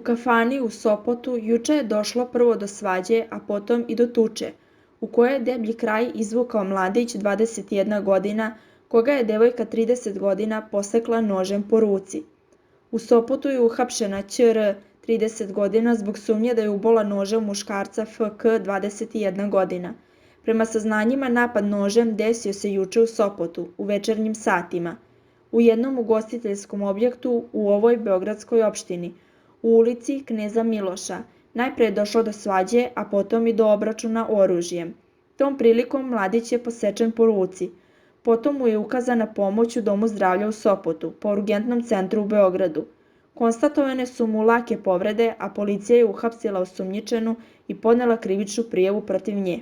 kafani u Sopotu juče je došlo prvo do svađe, a potom i do tuče, u kojoj je deblji kraj izvukao mladić 21 godina, koga je devojka 30 godina posekla nožem po ruci. U Sopotu je uhapšena Ć.R. 30 godina zbog sumnje da je ubola nožem muškarca F.K. 21 godina. Prema saznanjima, napad nožem desio se juče u Sopotu, u večernjim satima, u jednom ugostiteljskom objektu u ovoj beogradskoj opštini, u ulici Kneza Miloša. Najpre je došlo do svađe, a potom i do obračuna oružjem. Tom prilikom mladić je posečen po ruci. Potom mu je ukazana pomoć u Domu zdravlja u Sopotu, po urgentnom centru u Beogradu. Konstatovane su mu lake povrede, a policija je uhapsila osumnjičenu i podnela krivičnu prijavu protiv nje.